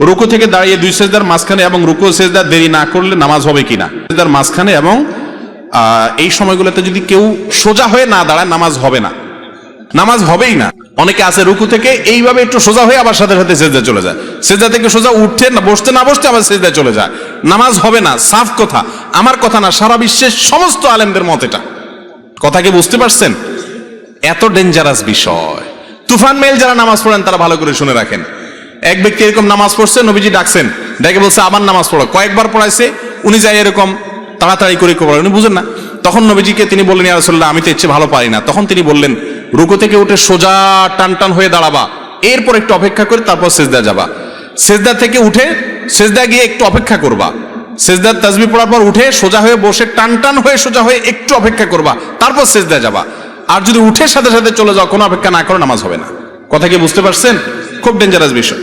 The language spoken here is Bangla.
রুকু থেকে দাঁড়িয়ে দুই সেজদার মাঝখানে এবং রুকু সেজদা দেরি না করলে নামাজ হবে কিনা। সেজদার মাঝখানে এবং এই সময়গুলোতে যদি কেউ সোজা হয়ে না দাঁড়ায় নামাজ হবে না, নামাজ হবেই না। অনেকে আছে রুকু থেকে এইভাবে একটু সোজা হয়ে আবার সাথে সাথে সেজদা চলে যায়, সেজদা থেকে সোজা উঠতে না বসতে আবার সেজদা চলে যায়, নামাজ হবে না। সাফ কথা, আমার কথা না, সারা বিশ্বের সমস্ত আলেমদের মত এটা। কথা কি বুঝতে পারছেন? এত ডেঞ্জারাস বিষয়। তুফান মেল যারা নামাজ পড়েন তারা ভালো করে শুনে রাখেন। এক ব্যক্তি এরকম নামাজ পড়ছে, নবীজি ডাকছেন, ডেকে বলছে আবার নামাজ পড়ো। কয়েকবার পড়াইছে, উনি যাই এরকম তাড়াতাড়ি করে পড়েন, উনি বুঝেন না। তখন নবীজিকে তিনি বললেন, ইয়া রাসূলুল্লাহ, আমি তো ইচ্ছে ভালো পারি না। তখন তিনি বললেন, রুকু থেকে উঠে সোজা টান টান হয়ে দাঁড়াবা, এরপর একটু অপেক্ষা করে তারপর সেজদা যাবা। সেজদা থেকে উঠে সেজদা গিয়ে একটু অপেক্ষা করবা, সেজদার তাসবিহ পড়ার পর উঠে সোজা হয়ে বসে টান টান হয়ে সোজা হয়ে একটু অপেক্ষা করবা, তারপর সেজদা যাবা। আর যদি উঠে সাথে সাথে চলে যাও, কোনো অপেক্ষা না করে নামাজ হবে না। কথা কি বুঝতে পারছেন? খুব ডেঞ্জারাস বিষয়।